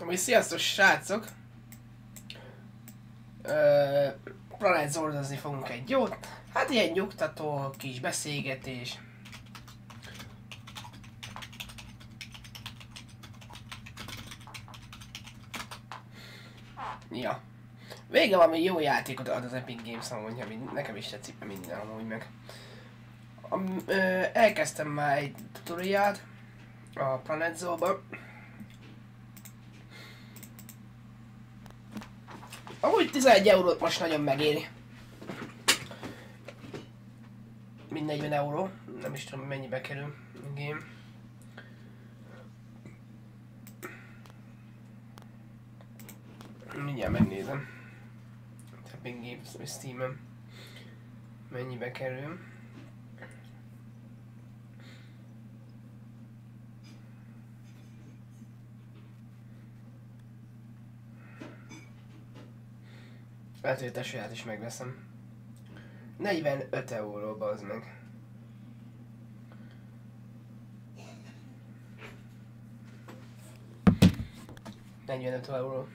Amúgy sziasztok srácok! Planet zordozni fogunk egy jót. Hát ilyen nyugtató kis beszélgetés. Ja. Vége valami jó játékot ad az Epic Games, amúgy nekem is tetszik minden amúgy meg. Elkezdtem már egy tutoriát a Planet Zoo-ba. Amúgy 11 eurót most nagyon megéri. Mint 40 euró. Nem is tudom mennyibe kerül a game. Mindjárt megnézem. Epic Games vagy Steam-en mennyibe kerül. Lehet, hogy a tesóját is megveszem. 45 euró, bazd meg. €45.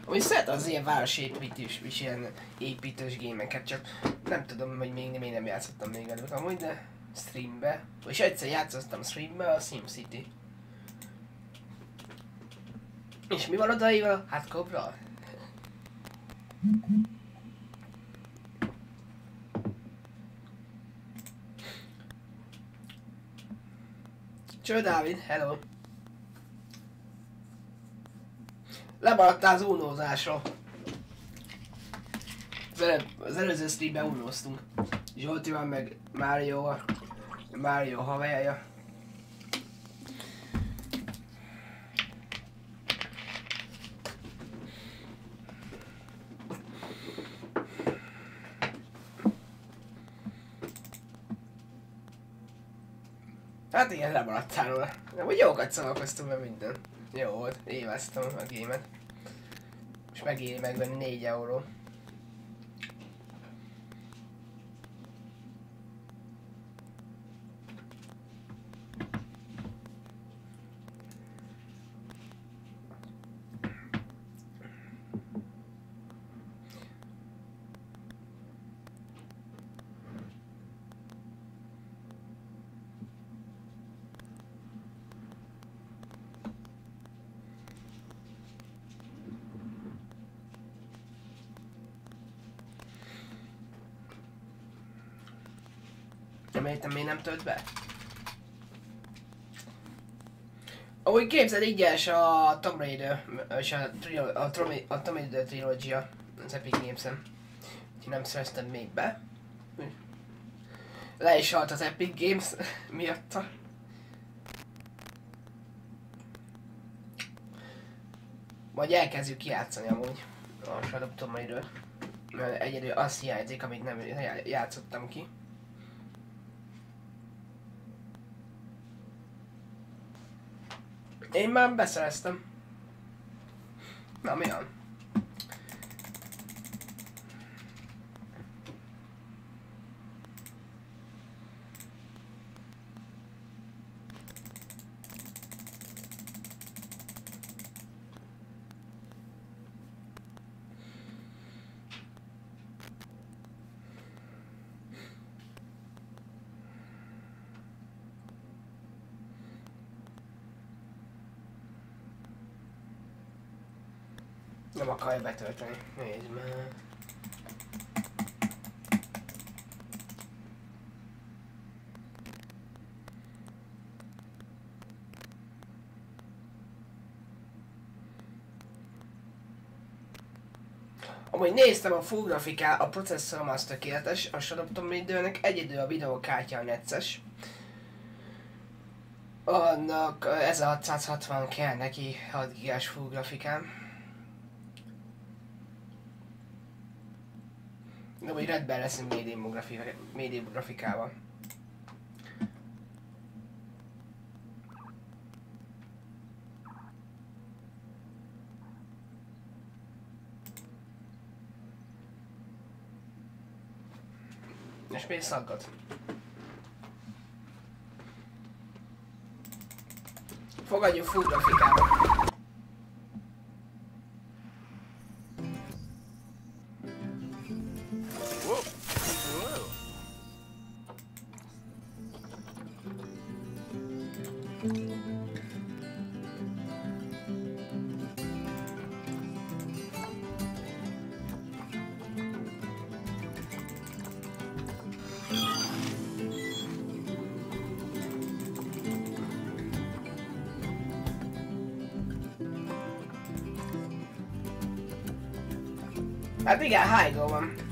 Amúgy szeret az ilyen városépítés és ilyen építős gémeket, csak nem tudom, hogy még nem játszottam még velük amúgy, de streambe. És egyszer játszottam streambe a SimCity. És mi van odaível? Hát kobra? Cső Dávid, hello! Lemaradtál az unózásról. Az előző streamben unóztunk. Zsoltival meg Mário haverja. Hát igen, lemaradtál róla. De úgy jókat szavakoztunk be minden. Jó volt, élveztem a gémet. Most megéri megvenni 4 euró. Nem értem, miért nem tölt be? Ahogy képzeld, ingyenes a Tomb Raider, és a Tomb Raider trilógia az Epic Games-en. Úgyhogy nem szereztem még be. Le is halt az Epic Games miatta. Majd elkezdjük kijátszani amúgy a Shadow Tomb Raider. Mert egyedül azt hiányzik, amit nem játszottam ki. Én már beszereztem. Na, mi van? Nem akarja betölteni. Nézd meg. Amúgy néztem a full grafikát, a processzorom az tökéletes, a Shadow Tomb Raidernek egyedül a videókártya necces. Annak 1660 kell neki 6 GB-s full grafikán. De úgy redben leszünk médium grafikával. És miért szaggat? Fogadjuk full grafikával. Hát igen, high-go van.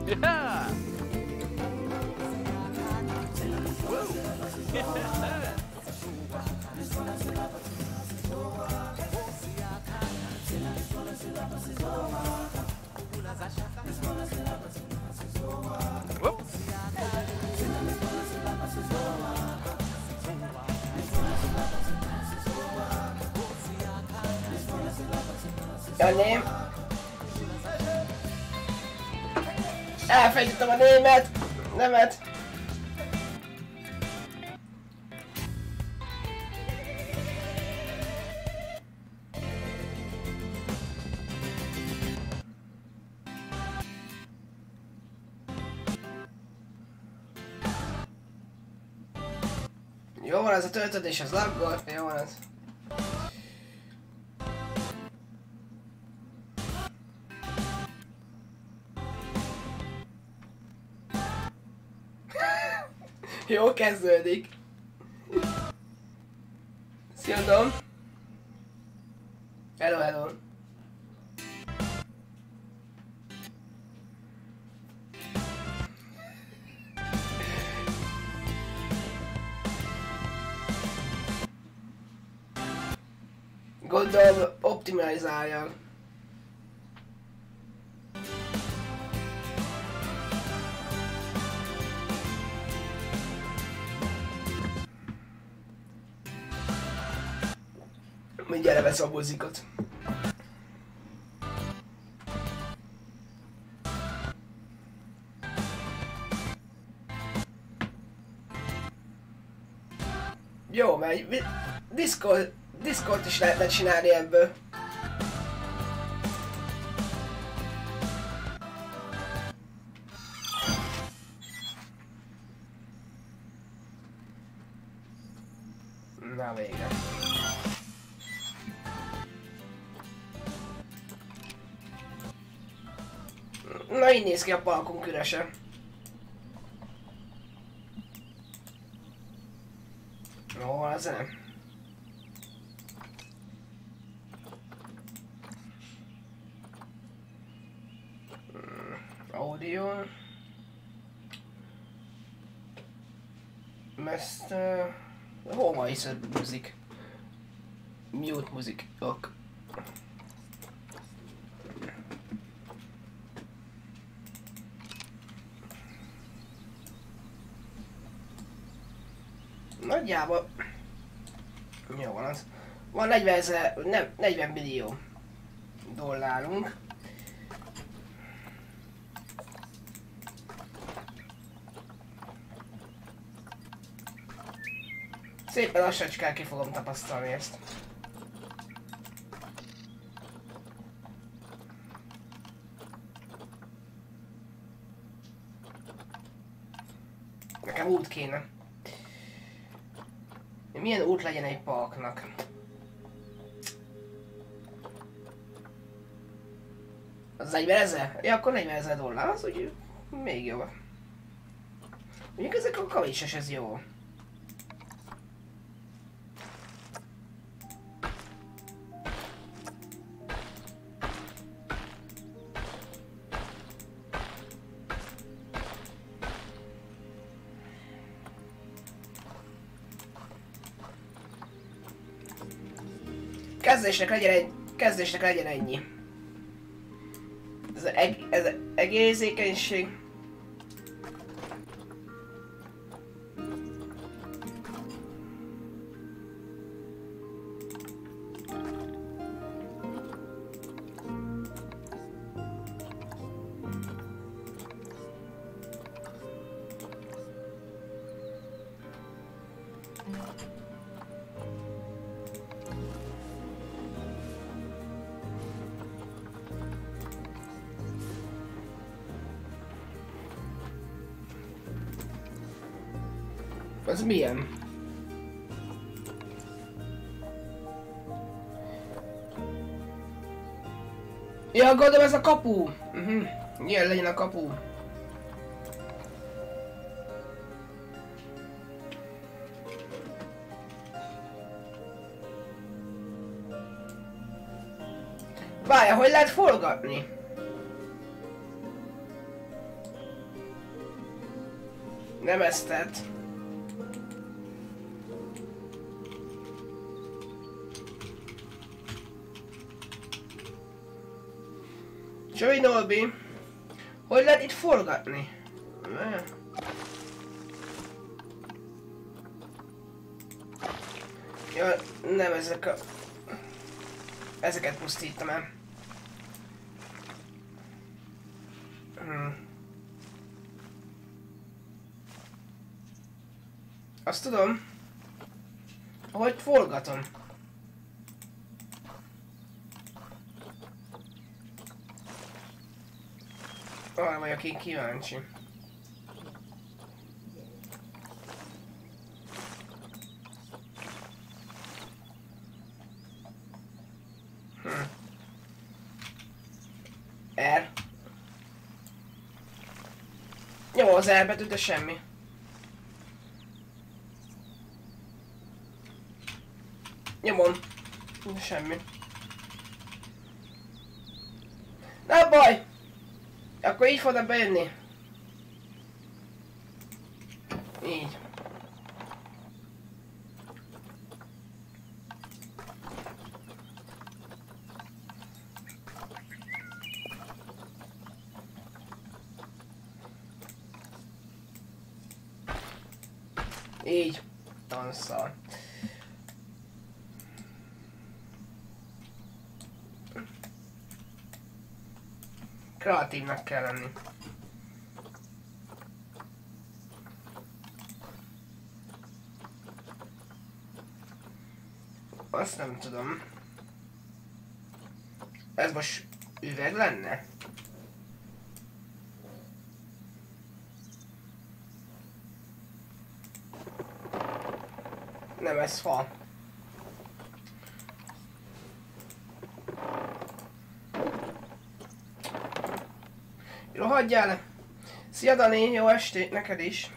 Yeah! Whoop. Your name? Elfejtettem a német! Nemet! Jó van, ez a töltődés, az laggolt, jó van ez. Jó kezdődik. Szia Dom. Hello, hello. Gondolom optimalizálja. Mindjárt levesz a muzikot. Jó, mert Discord is lehetne csinálni ebből. Na végre. Na így néz ki a palkunk üresen. Jó, az nem. Audio. Master. Hova is a muzik? Mute muzik. Ok. Nagyjából... Jó van az. Van 40 000, nem, 40 millió dollárunk. Szépen lassacskán ki fogom tapasztalni ezt. Nekem út kéne. Milyen út legyen egy parknak? Az 40 000? Ja, akkor 40 000 dollár, az úgy még jobb. Mondjuk ezek a kavics, ez jó. Kezdésnek legyen ennyi. Ez egészékenység. Az milyen? Ja, gondolom ez a kapu! Ilyen legyen a kapu. Várja, hogy lehet forgatni? Nem ezt tett. Csövi Norbi, hogy lehet itt forgatni? Ja, nem ezek a... Ezeket pusztítom el. Azt tudom, hogy forgatom. Arra vagyok én kíváncsi. R. Jó, az R betűt, de semmi. Nyomom. Semmi. Ne baj! Akkor így fognak bejönni. Így. Így. Tanszal. Kreatívnak kell lenni. Azt nem tudom. Ez most üveg lenne? Nem, ez fa. Jó, hagyjál! Szia Dani, jó estét neked is!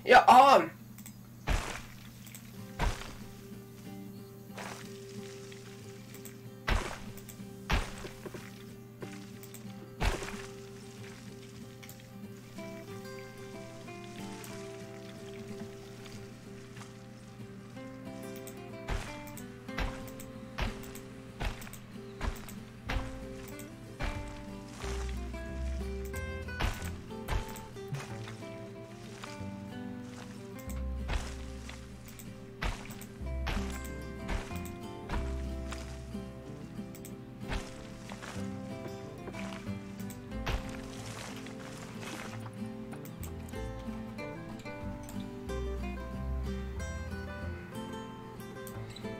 Ja, aha!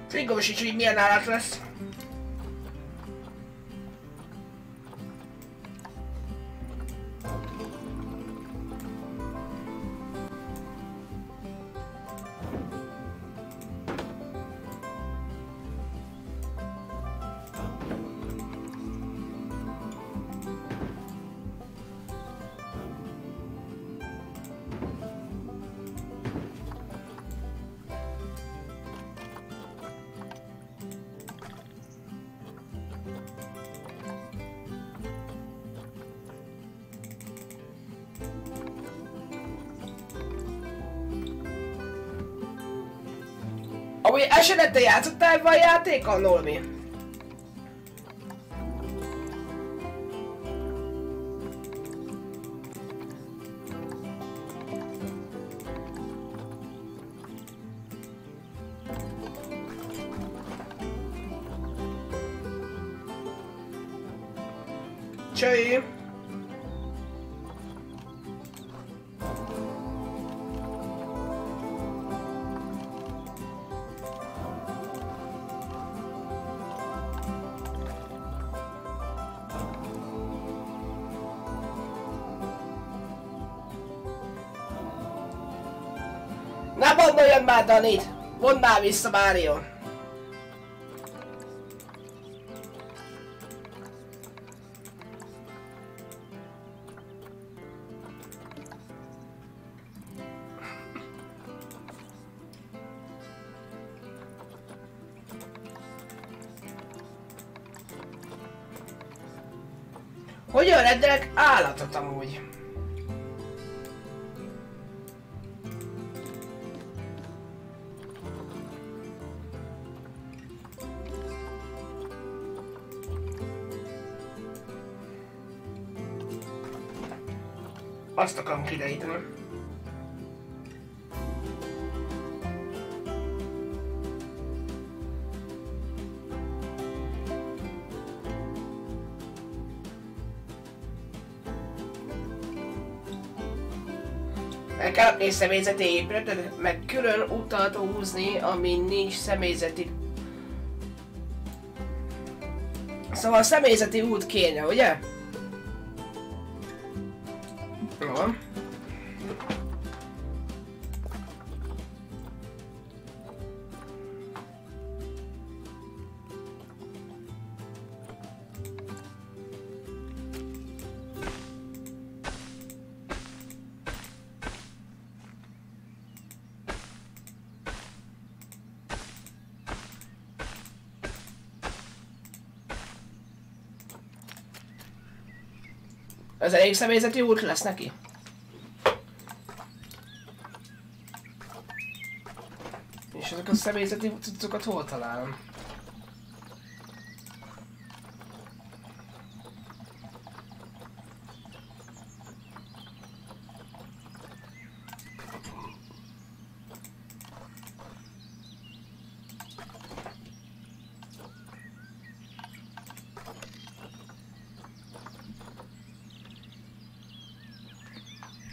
Fingom sincs, hogy milyen állat lesz. Amúgy esetleg te játszottál ebben a játékkal, Normi? Csőjj! Ne bandoljad már, Danit! Mondd már vissza, Mário! Hogyan rendelek állatot amúgy? Azt akarom kideríteni. Meg kell adni személyzeti épületet, meg külön utat húzni, amin nincs személyzeti... Szóval személyzeti út kéne, ugye? Jó. Ez elég személyzeti út lesz neki? És ezek a személyzeti cuccokat hol találom?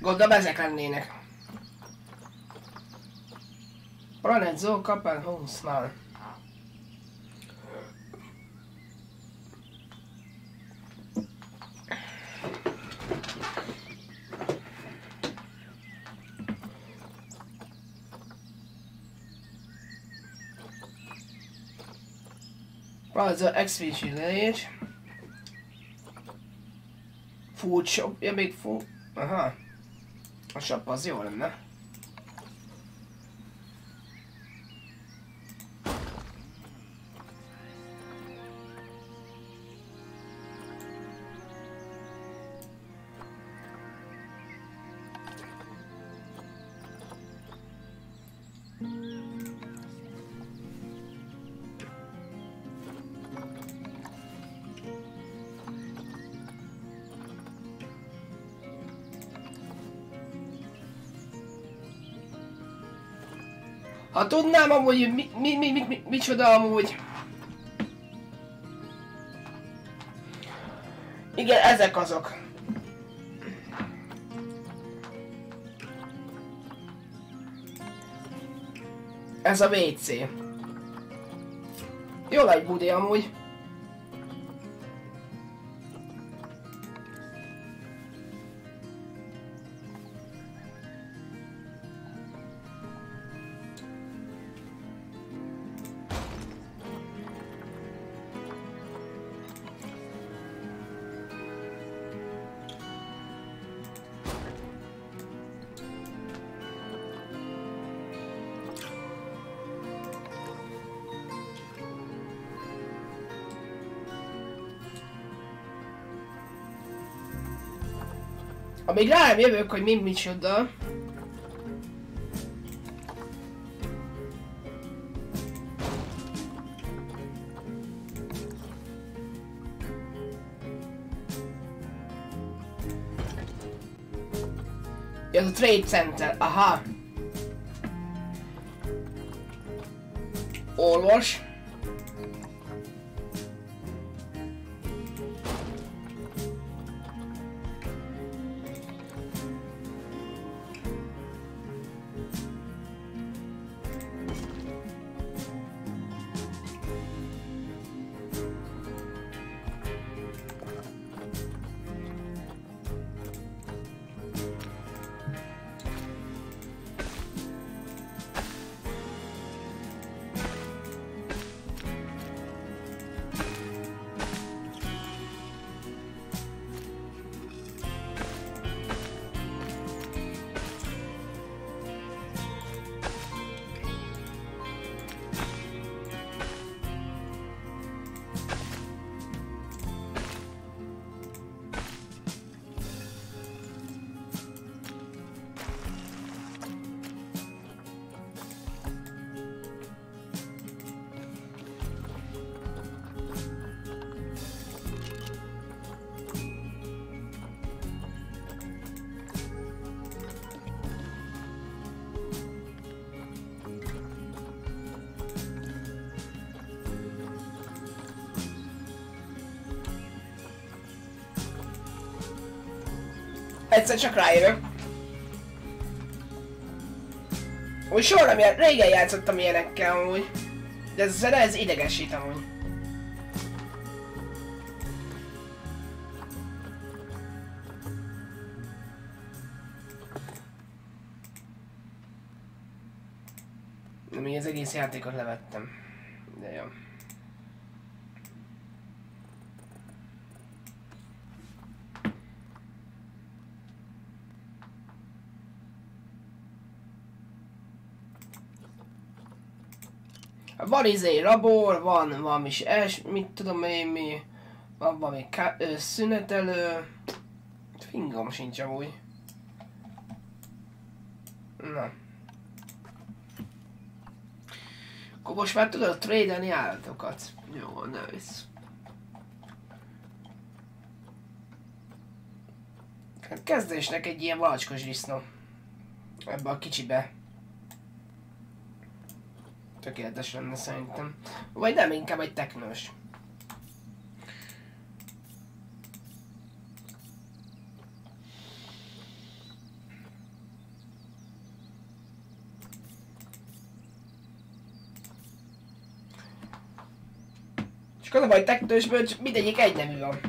Gondolom ezek lennének. Planet Zoo, Kapen, Homesmal. Planet Zoo, X-Fish Village. Food Shop, ja még food... Aha. A shop az jó lenne. Ha tudnám amúgy, micsoda amúgy. Igen, ezek azok. Ez a WC. Jó egy budi amúgy. Amíg rá nem jövök, hogy mi micsoda. Ez a Trade Center, aha. Orvos. Egyszer csak rájövök. Úgy soha nem régen játszottam ilyenekkel amúgy. De ez a zene, ez idegesít amúgy. De még az egész játékot levettem. De jó. Van izé rabor, van is mit tudom én mi, van valami szünetelő, fingom sincs amúgy. Na. Akkor most már tudod trade-elni állatokat. Jó, nice. Hát kezdésnek egy ilyen valacskos disznó. Ebbe a kicsibe. Tökéletes lenne szerintem. Vagy nem, inkább egy teknős. Csak az a baj, teknősből mindegyik egy nemű van.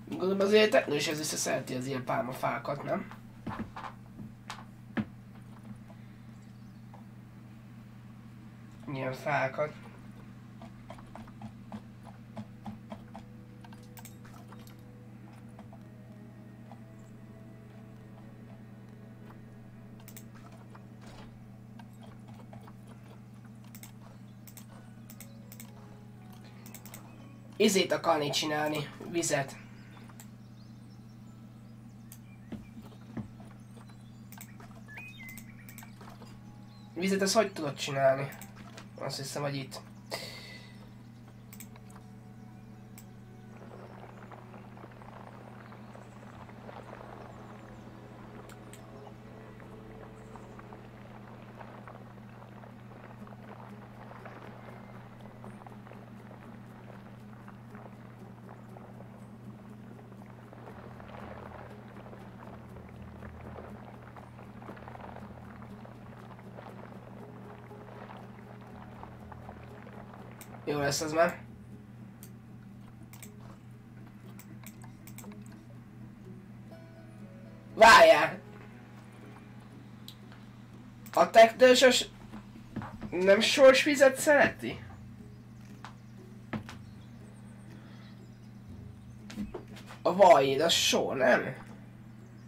Gondolom azért teknős ez összeszereti az ilyen pálmafákat, nem? Ilyen fákat. Izét akarni csinálni, vizet. Vizet ezt hogy tudod csinálni? Azt hiszem, hogy itt. Jó lesz az már. Várjál! A teknősös nem sorsvizet szereti? A vajéd, az sor, nem?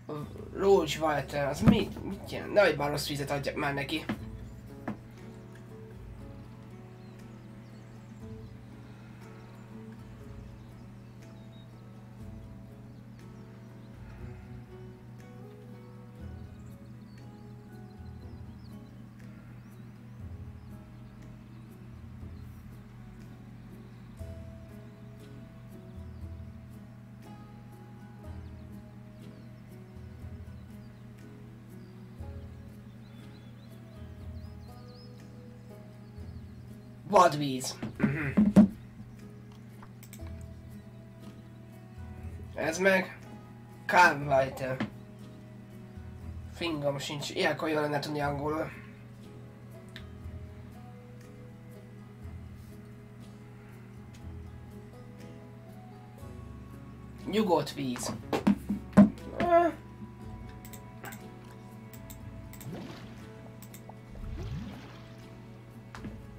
A Roach Water, az mit jelent? Nehogy már rossz vizet adjak már neki. Vadvíz. Ez meg Calmlighter. Fingom sincs. Ilyenkor jól lenne tudni angolul. Nyugodt víz.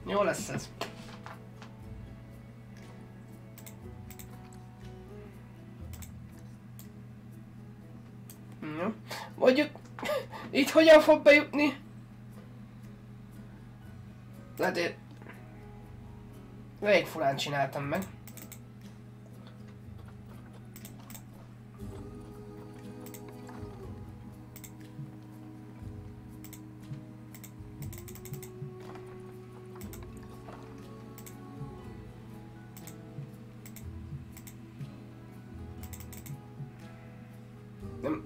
Jó lesz ez. Mondjuk, itt hogyan fog bejutni? Hát én... elég furán csináltam meg. Nem.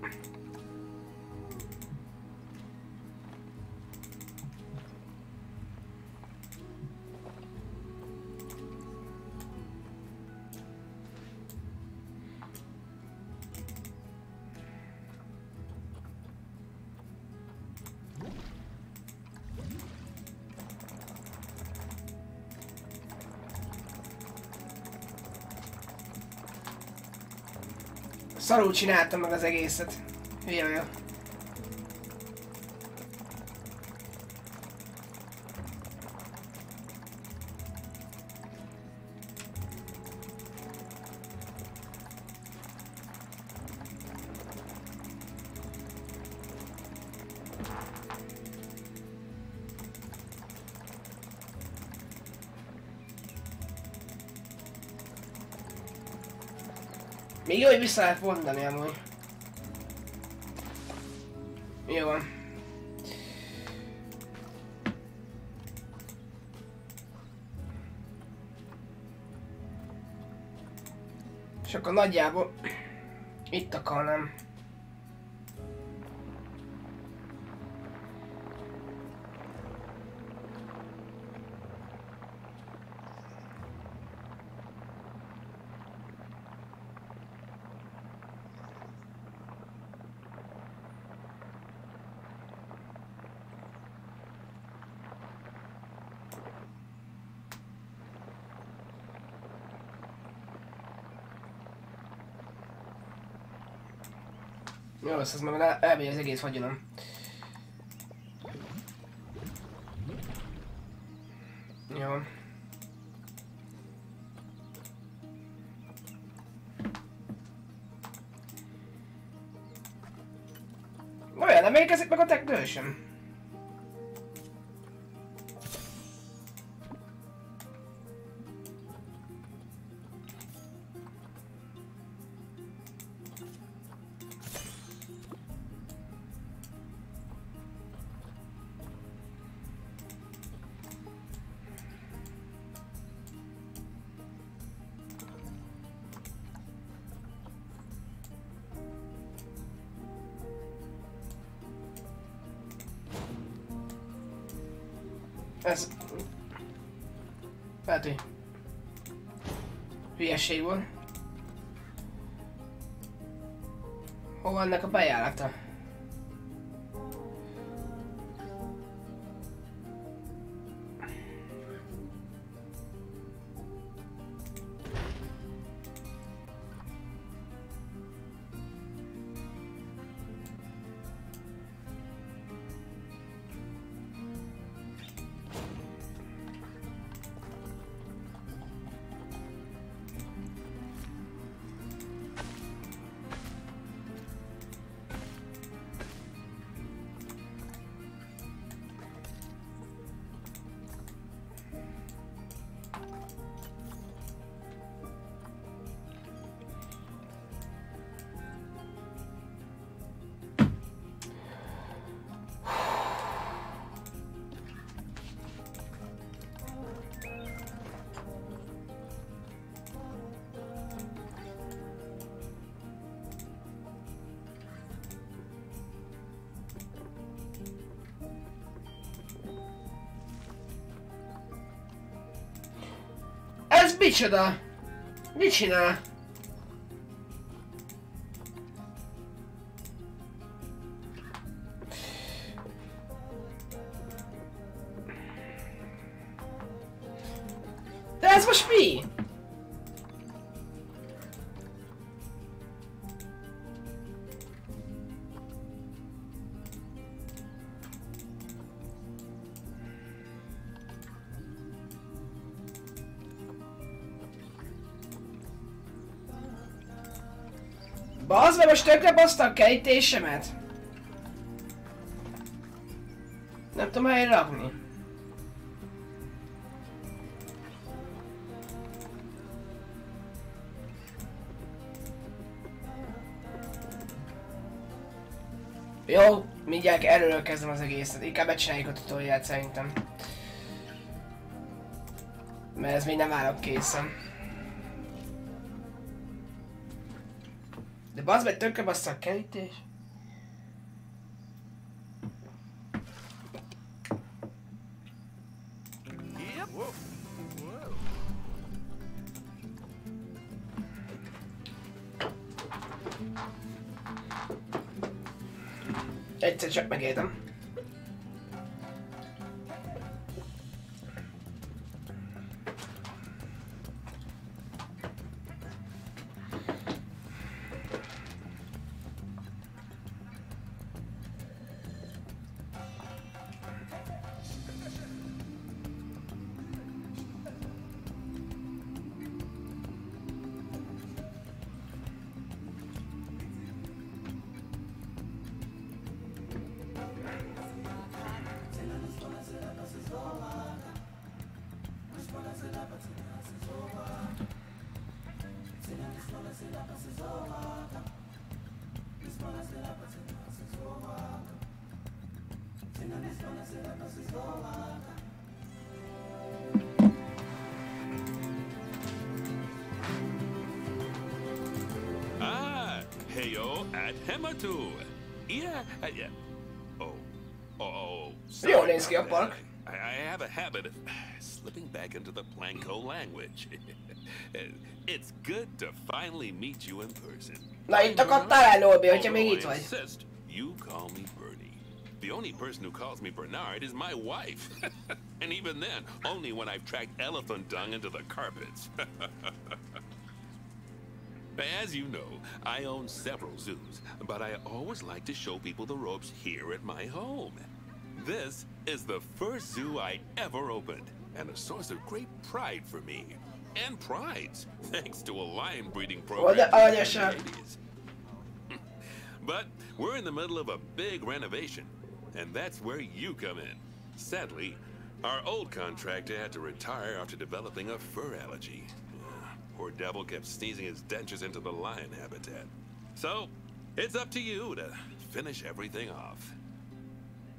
Szarul csináltam meg az egészet. Hülye vagyok. Még jó, hogy vissza lehet mondani amúgy. Jó van. És akkor nagyjából itt akarnám. Jó lesz, ez meg elmegy az egész vagyonom. Jó. Olyan, nem érkezik meg a technősöm. Ez... lehet, hogy... hülyeség volt. Hol van ennek a bejárata? ez micsoda? Mit csinál? De ez most mi? Bazd meg, most tökre baszta a kerítésemet. Nem tudom helyre rakni. Jó, mindjárt erről kezdem az egészet. Inkább megcsináljuk a tutoriát szerintem. Mert ez még nem állok készen. De bazd meg, tökre bassza a kerítés. Yep. Whoa. Whoa. Egyszer csak megértem. Ah, heyo at Hematu. Yeah. Oh. Jól néz ki a park. I have a habit of slipping back into the Planko language. It's good to finally meet you in person. Na itt akadtál el, Norbi, hogyha még itt I vagy. insist you call me Bernie. The only person who calls me Bernard is my wife. And even then, only when I've tracked elephant dung into the carpets. As you know, I own several zoos, but I always like to show people the ropes here at my home. This is the first zoo I ever opened, and a source of great pride for me. And prides, thanks to a lion breeding program in the 80s. But we're in the middle of a big renovation, and that's where you come in. Sadly, our old contractor had to retire after developing a fur allergy. Poor devil kept sneezing his dentures into the lion habitat. So, it's up to you to finish everything off.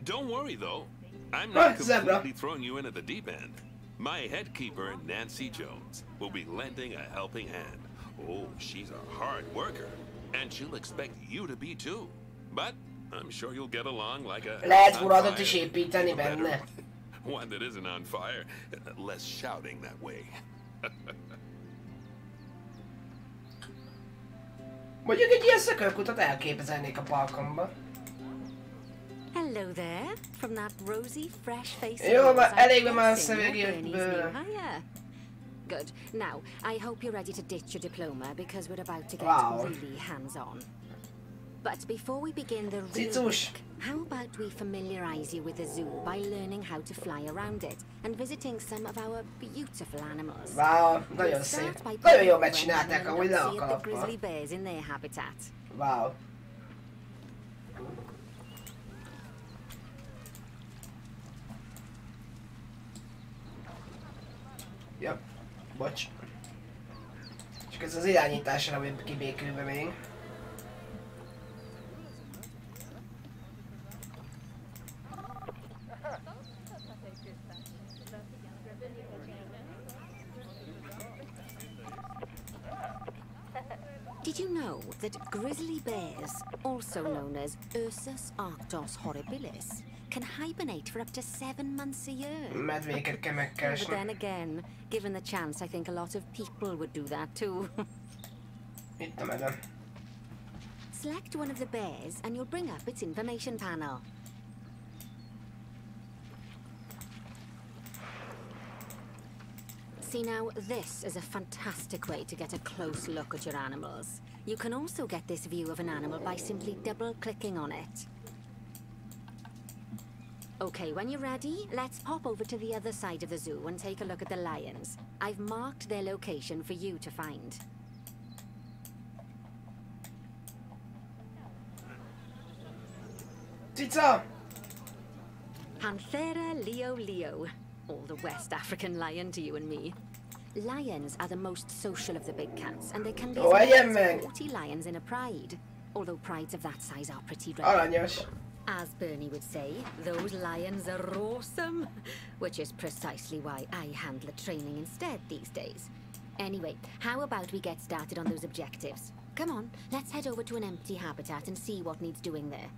Don't worry though, I'm not completely throwing you in at the deep end. My head keeper, Nancy Jones, will be lending a helping hand. Oh, she's a hard worker, and she'll expect you to be too. But I'm sure you'll get along like a Lehet furatot is építeni benne. One that isn't on fire, less shouting that way. Mondjuk egy ilyen szökőkutat elképzelnék a parkomba. Hello there, from that rosy, fresh-faced. Jó, már elég már a szövegéből. Good. Now, I hope you're ready to ditch your diploma because we're about to get really hands-on. But before we begin the real work, how about we familiarize you with the zoo by learning how to fly around it and visiting some of our beautiful animals. Wow, nagyon szép. Nagyon jól megcsinálták, ahogy le a kalappal. Grizzly bears in their habitat. Wow. Ja, bocs. Csak ez az irányításra, hogy kibékülve még. Did you know that grizzly bears, also known as Ursus arctos horribilis, can hibernate for up to 7 months a year. Medvéket kell But megkeresni. then again, given the chance, I think a lot of people would do that too. Itt a medve. Select one of the bears and you'll bring up its information panel. See now, this is a fantastic way to get a close look at your animals. You can also get this view of an animal by simply double-clicking on it. Okay, when you're ready, let's pop over to the other side of the zoo and take a look at the lions. I've marked their location for you to find. Cica! Panthera leo. All the West African lion to you and me. Lions are the most social of the big cats, and there can be as many as 40 lions in a pride. Although prides of that size are pretty rare. Aranyos. As Bernie would say, those lions are awesome. Which is precisely why I handle the training instead these days. Anyway, how about we get started on those objectives? Come on, let's head over to an empty habitat and see what needs doing there.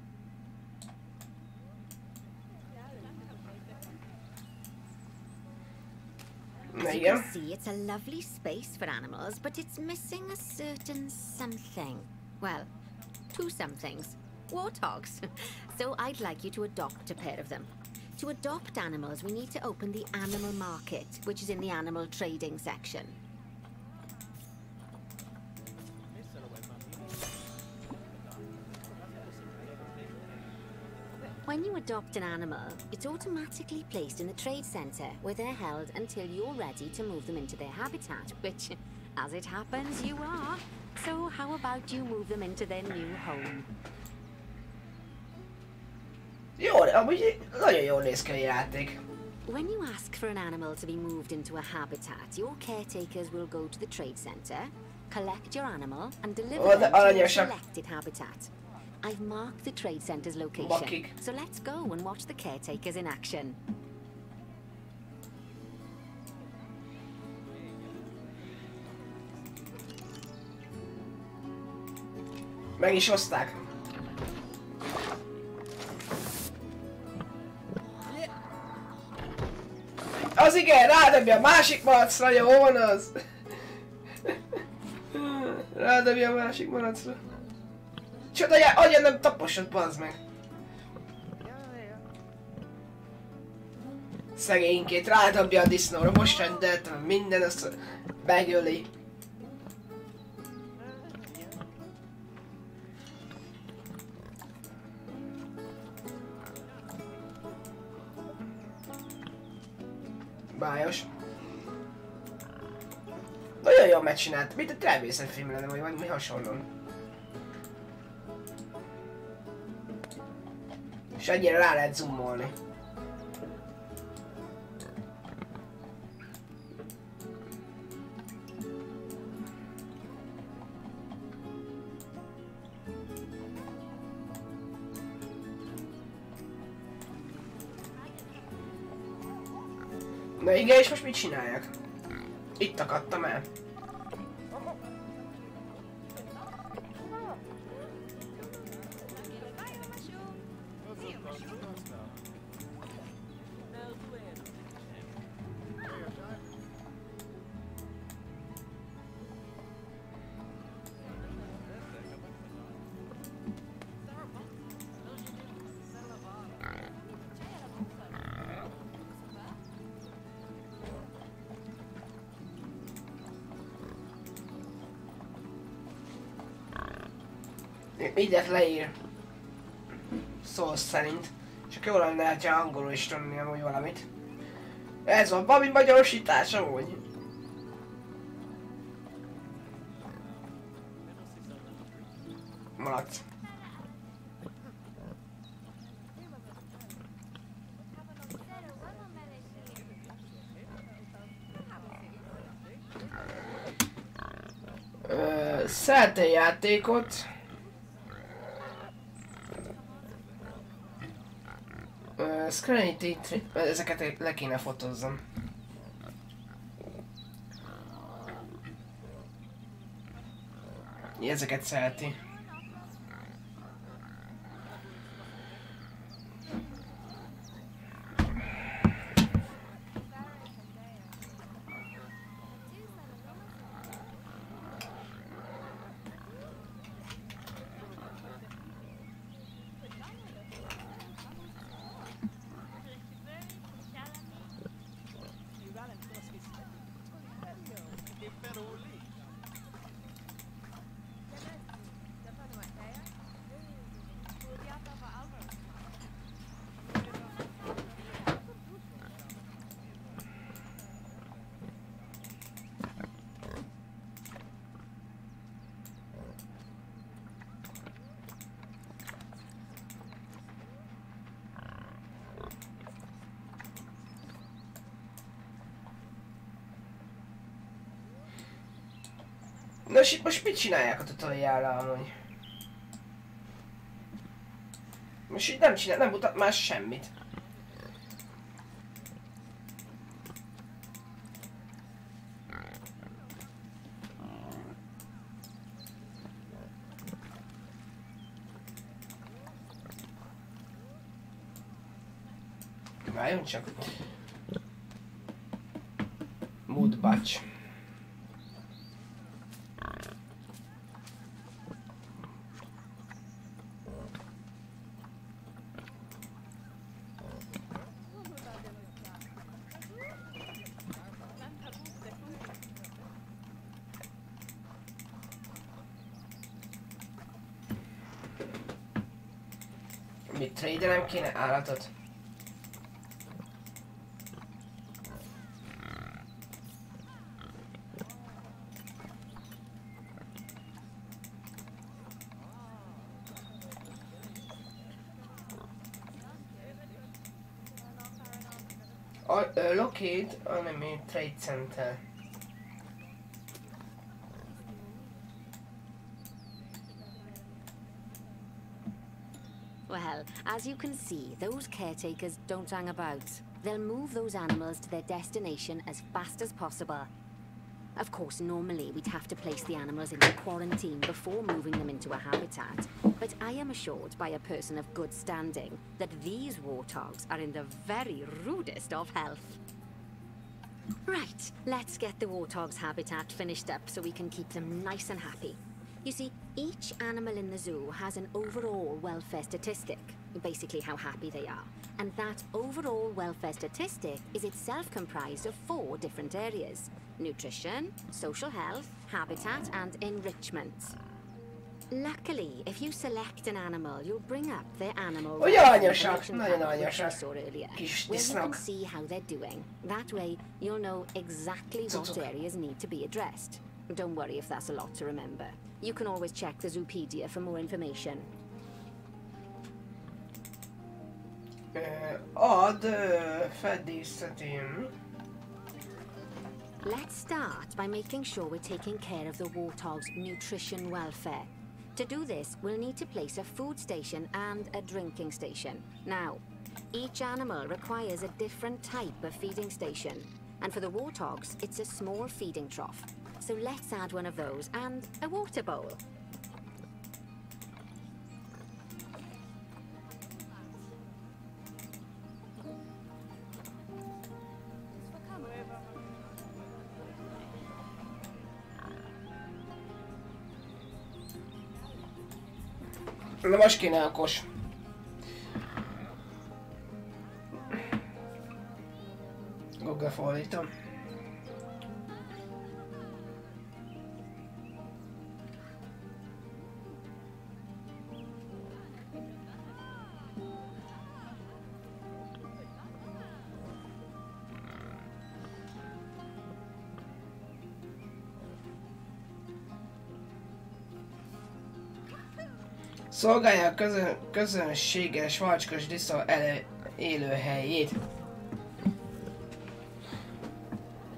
As you can see, it's a lovely space for animals, but it's missing a certain something. Well, 2 somethings. Warthogs. So I'd like you to adopt a pair of them. To adopt animals, we need to open the animal market, which is in the animal trading section. When you adopt an animal, it's automatically placed in the trade center, where they're held until you're ready to move them into their habitat, which, as it happens, you are. So how about you move them into their new home? Jó, amúgy nagyon jól néz ki a játék. When you ask for an animal to be moved into a habitat, your caretakers will go to the trade center, collect your animal, and deliver them to your selected habitat. I've marked the trade center's location, so let's go and watch the caretakers in action. Meg is hozták. Az igen, rádobja a másik malacra, jó van az? Rádobja a másik malacra. Csoda, agya nem taposod, bazd meg. Szegénykét rádobja a disznóra, most rendeltem minden, azt megöli. Bájos. Nagyon jól megcsinált, mint a természetfilm lenne, vagy valami hasonló. És ennyire rá lehet zoomolni. Na igen, és most mit csináljak? Itt akadtam el. Mindjárt leír. Szó szerint. Csak jól lenne, ha angolul is tudni amúgy valamit. Ez van, valami magyarosítás amúgy. Malac. Szeretem játékot. Ezeket le kéne fotózzam. Ezeket szereti. Nos, itt most mit csinálják a tutorialra amúgy? Most így nem mutat már semmit. Várjunk csak. Mood batch. Mit tradelem kéne állatot? Locate enemy trade center. Well, as you can see, those caretakers don't hang about. They'll move those animals to their destination as fast as possible. Of course, normally we'd have to place the animals into quarantine before moving them into a habitat. But I am assured by a person of good standing that these warthogs are in the very rudest of health. Right, let's get the warthog's habitat finished up so we can keep them nice and happy. You see, each animal in the zoo has an overall welfare statistic, basically how happy they are. And that overall welfare statistic is itself comprised of 4 different areas: nutrition, social health, habitat, and enrichment. Luckily, if you select an animal, you'll bring up their animal which you saw earlier, where you can see how they're doing. That way, you'll know exactly what areas need to be addressed. Don't worry if that's a lot to remember. You can always check the Zoopedia for more information. Let's start by making sure we're taking care of the warthog's nutrition welfare. To do this, we'll need to place a food station and a drinking station. Now, each animal requires a different type of feeding station. And for the warthogs, it's a small feeding trough. So let's add one of those and a water bowl. Na most kéne a kos. Google fordítom. Szolgálja a közönséges vacskas disznó élőhelyét.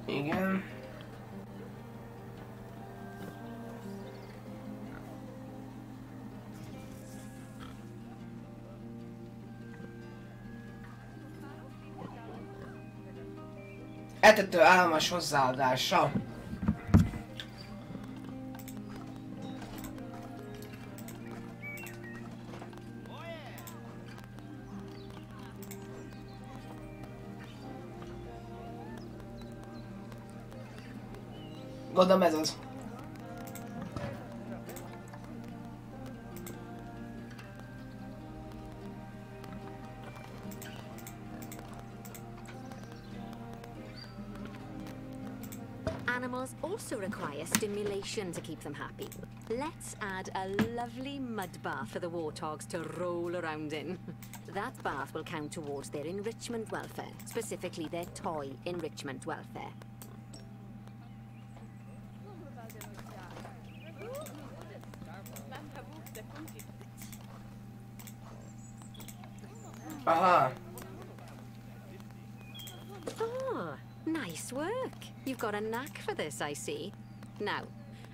Igen. Etető állomás hozzáadása. Gondolom ez az. Animals also require stimulation to keep them happy. Let's add a lovely mud bath for the warthogs to roll around in. That bath will count towards their enrichment welfare, specifically their toy enrichment welfare. Aha. Oh, nice work. You've got a knack for this, I see. Now,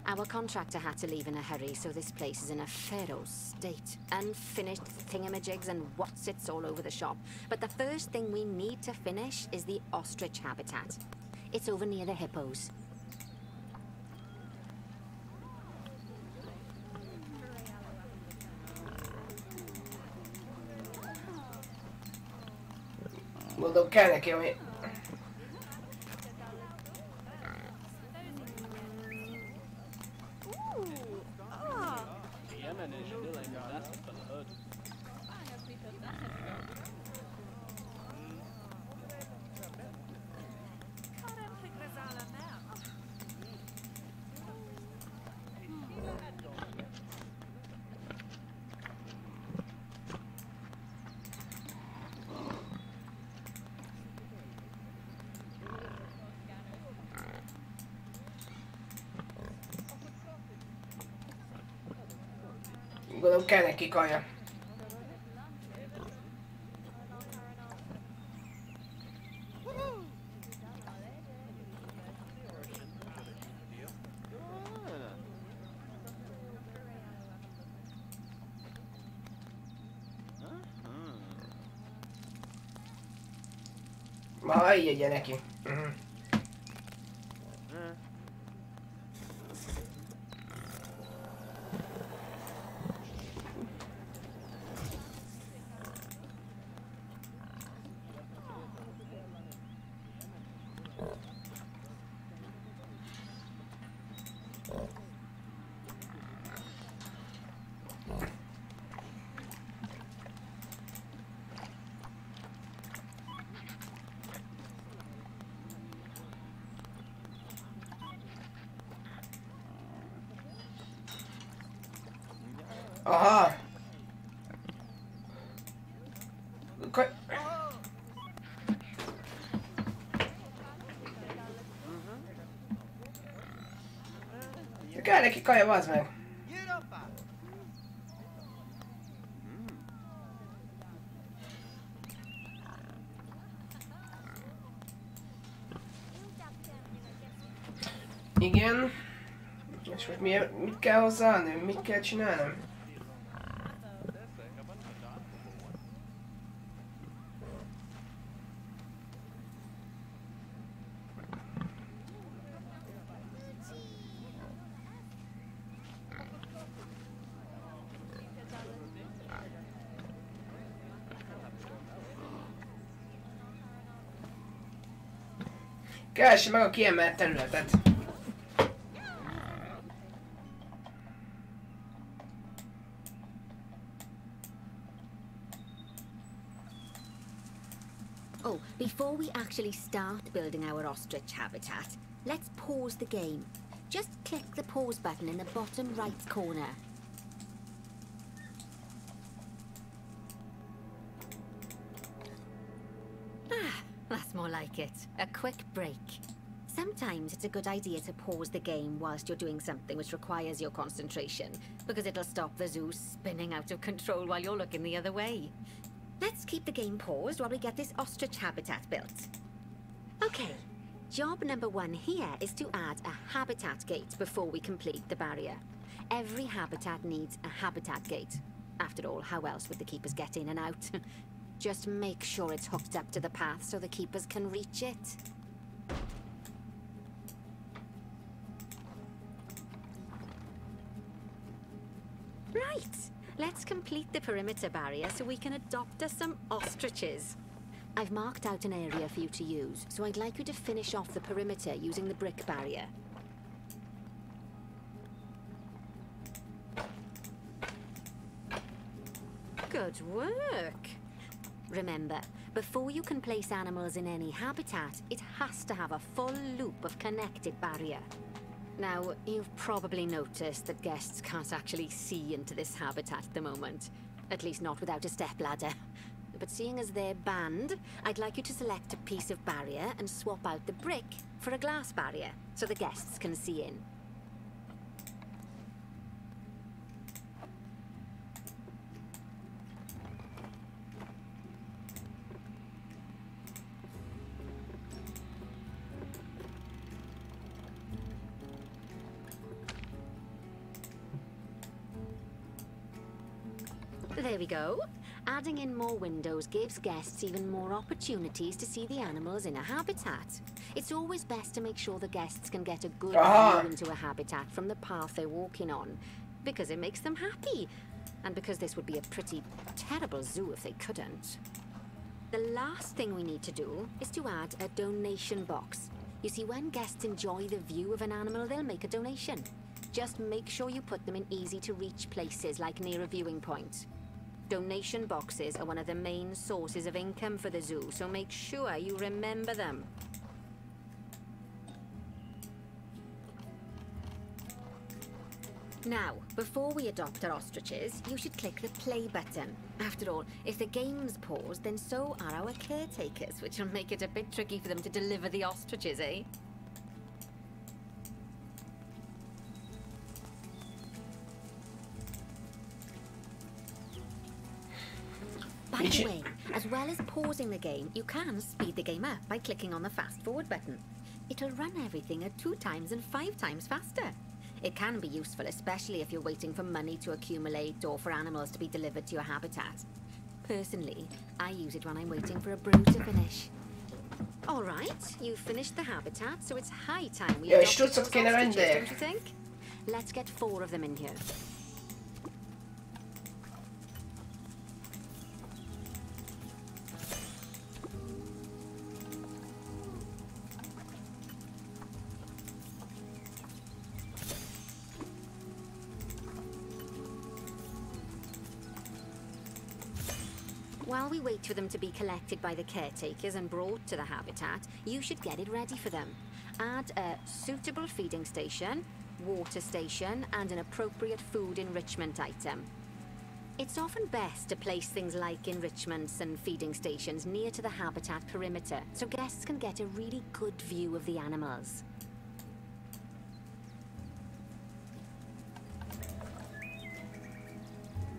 Our contractor had to leave in a hurry, so this place is in a pharaoh state. Unfinished thingamajigs and whatsits all over the shop. But the first thing we need to finish is the ostrich habitat. It's over near the hippos. Mondom, kell neki, ami... Gondolom, kell neki kaja. Ma így neki. Aha! Kell neki kaja, bazd meg! Igen. És most mit kell hozzáadni? Mit kell csinálnom? Keresse meg a kiemelt területet. Oh, before we actually start building our ostrich habitat, let's pause the game. Just click the pause button in the bottom right corner. That's more like it. A quick break. Sometimes it's a good idea to pause the game whilst you're doing something which requires your concentration, because it'll stop the zoo spinning out of control while you're looking the other way. Let's keep the game paused while we get this ostrich habitat built. Okay, job number 1 here is to add a habitat gate before we complete the barrier. Every habitat needs a habitat gate. After all, how else would the keepers get in and out? Just make sure it's hooked up to the path so the keepers can reach it. Right, let's complete the perimeter barrier so we can adopt us some ostriches. I've marked out an area for you to use, so I'd like you to finish off the perimeter using the brick barrier. Good work! Remember, before you can place animals in any habitat, it has to have a full loop of connected barrier. Now, you've probably noticed that guests can't actually see into this habitat at the moment. At least not without a stepladder. But seeing as they're banned, I'd like you to select a piece of barrier and swap out the brick for a glass barrier, so the guests can see in. There we go. Adding in more windows gives guests even more opportunities to see the animals in a habitat. It's always best to make sure the guests can get a good view into a habitat from the path they're walking on, because it makes them happy, and because this would be a pretty terrible zoo if they couldn't. The last thing we need to do is to add a donation box. You see, when guests enjoy the view of an animal, they'll make a donation. Just make sure you put them in easy-to-reach places, like near a viewing point. Donation boxes are one of the main sources of income for the zoo, so make sure you remember them. Now, before we adopt our ostriches, you should click the play button. After all, if the game's paused, then so are our caretakers, which will make it a bit tricky for them to deliver the ostriches, eh? By the way, as well as pausing the game, you can speed the game up by clicking on the fast forward button. It'll run everything at 2 times and 5 times faster. It can be useful, especially if you're waiting for money to accumulate or for animals to be delivered to your habitat. Personally, I use it when I'm waiting for a brew to finish. All right, you've finished the habitat, so it's high time we adopt those ostriches, don't you think? Let's get 4 of them in here. While we wait for them to be collected by the caretakers and brought to the habitat, you should get it ready for them. Add a suitable feeding station, water station, and an appropriate food enrichment item. It's often best to place things like enrichments and feeding stations near to the habitat perimeter, so guests can get a really good view of the animals.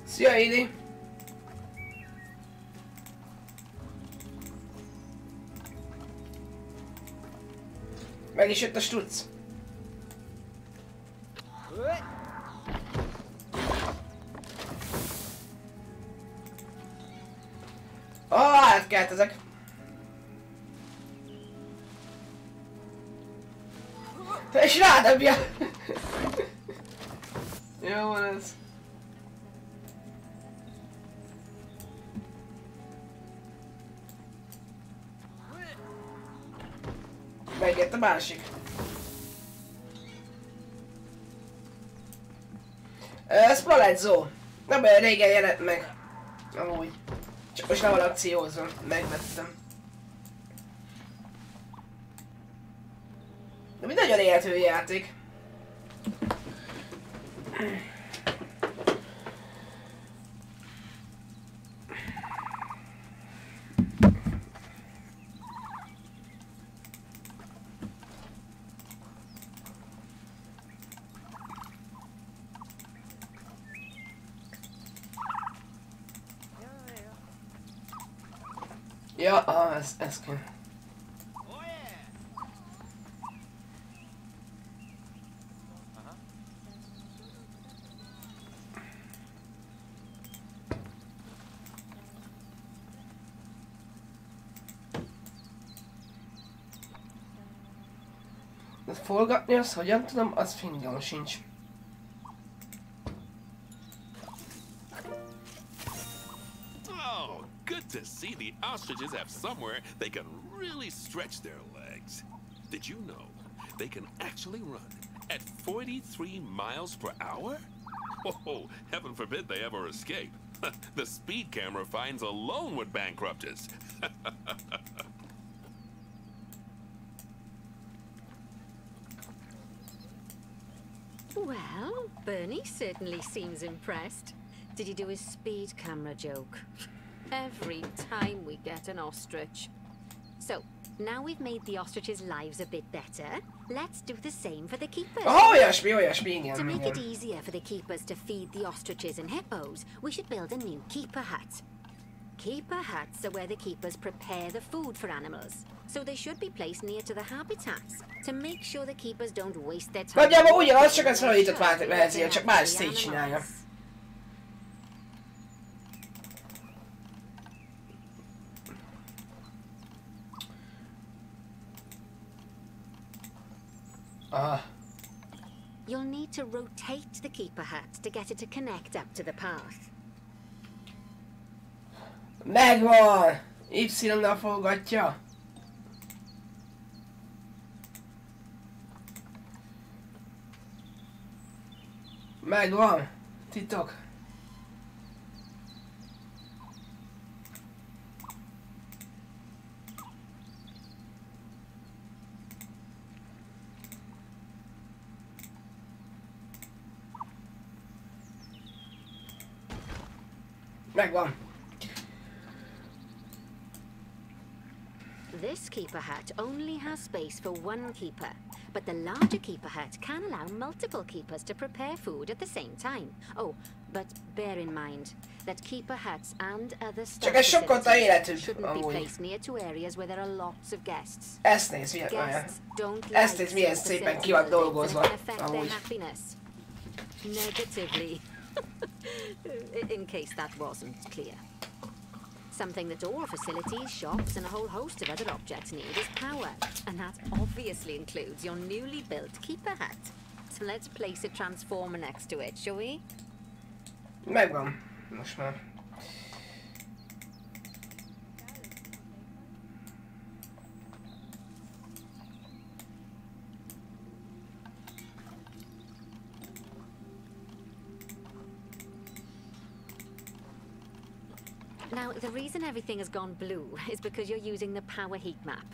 Szia, Édi! Meg is jött a struc. Átkelt ezek. És rádobja. Jó van ez. Megjött a másik. Ez Palazzo. Nem olyan régen jelent meg. Amúgy. Csak most nem van akciózva. Megvettem. De mi nagyon élhető játék. Ja, ez kell. De forgatni azt, hogyan tudom, az fingom sincs. To see the ostriches have somewhere they can really stretch their legs. Did you know they can actually run at 43 miles per hour? Oh, heaven forbid they ever escape. The speed camera fines alone would bankrupt us. Well, Bernie certainly seems impressed. Did you do his speed camera joke? Every time we get an ostrich. So, now we've made the ostriches' lives a bit better, let's do the same for the keepers. Olyasmi, igen. To make it easier for the keepers to feed the ostriches and hippos, we should build a new keeper hut. Keeper huts are where the keepers prepare the food for animals, so they should be placed near to the habitats, to make sure the keepers don't waste their time. Nagyjából ugyanaz, csak ez felújított változat, csak más szét csinálja. You'll need to rotate the keeper hut to get it to connect up to the path. Megvan! Y-nal forgatja. Megvan! Titok. Megvan. This keeper hut only has space for one keeper, but the larger keeper hut can allow multiple keepers to prepare food at the same time. Oh, but bear in mind that keeper huts and other stuff shouldn't be placed near to areas where there are lots of guests. Ezt nézd, milyen szépen ki van dolgozva. Affect their happiness. Negatively. In case that wasn't clear. Something that all facilities, shops, and a whole host of other objects need is power. And that obviously includes your newly built keeper hut. So let's place a transformer next to it, shall we? Megvan. Most már. Now, the reason everything has gone blue is because you're using the power heat map.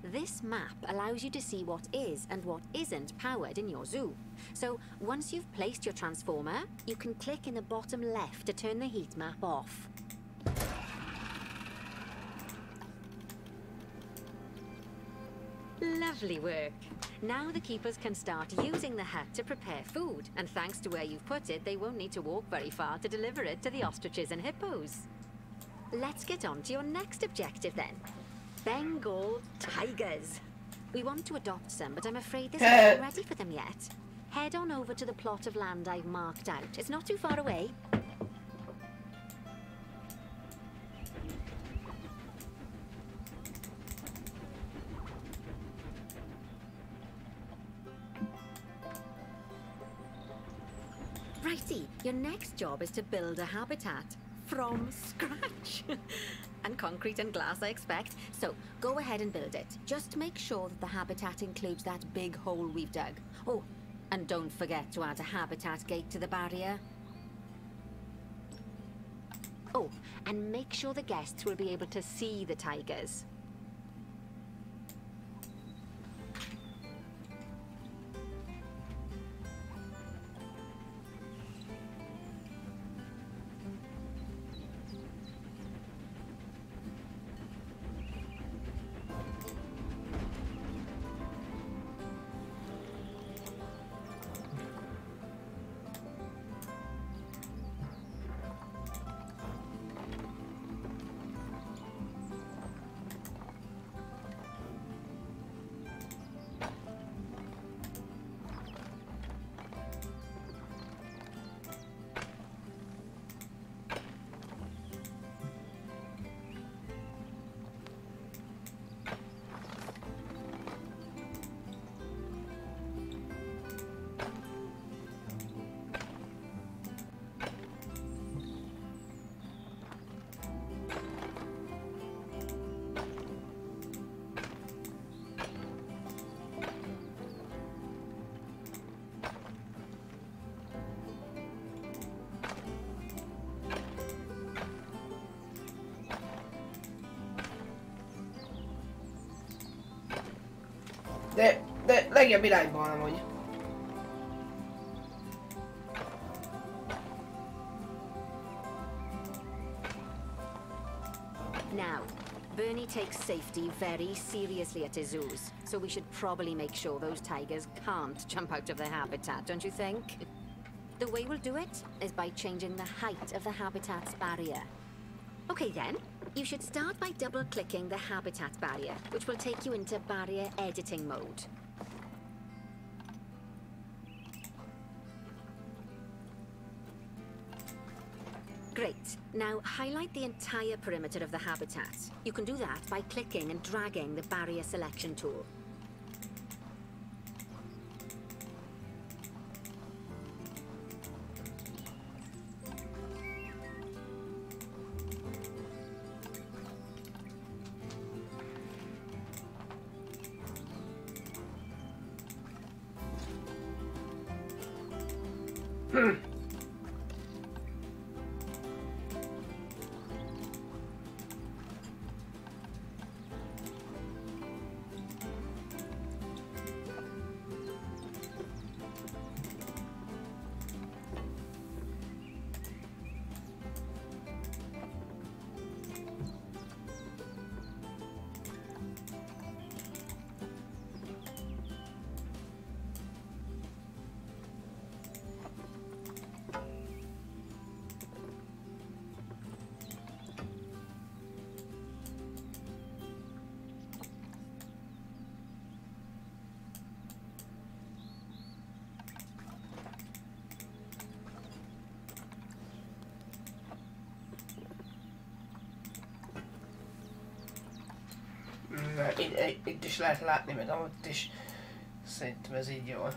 This map allows you to see what is and what isn't powered in your zoo. So, once you've placed your transformer, you can click in the bottom left to turn the heat map off. Lovely work. Now the keepers can start using the hut to prepare food, and thanks to where you've put it, they won't need to walk very far to deliver it to the ostriches and hippos. Let's get on to your next objective then. Bengal tigers. We want to adopt some, but I'm afraid this isn't ready for them yet. Head on over to the plot of land I've marked out. It's not too far away. Righty, your next job is to build a habitat. From scratch. And concrete and glass, I expect. So, go ahead and build it. Just make sure that the habitat includes that big hole we've dug. Oh, and don't forget to add a habitat gate to the barrier. Oh, and make sure the guests will be able to see the tigers. De legjobb irányban amúgy. Now, Bernie takes safety very seriously at his zoos, so we should probably make sure those tigers can't jump out of their habitat, don't you think? The way we'll do it is by changing the height of the habitat's barrier. Okay then, you should start by double-clicking the habitat barrier, which will take you into barrier editing mode. Great. Now highlight the entire perimeter of the habitat. You can do that by clicking and dragging the barrier selection tool. Itt is lehet látni, meg ott is. Szerintem ez így jól.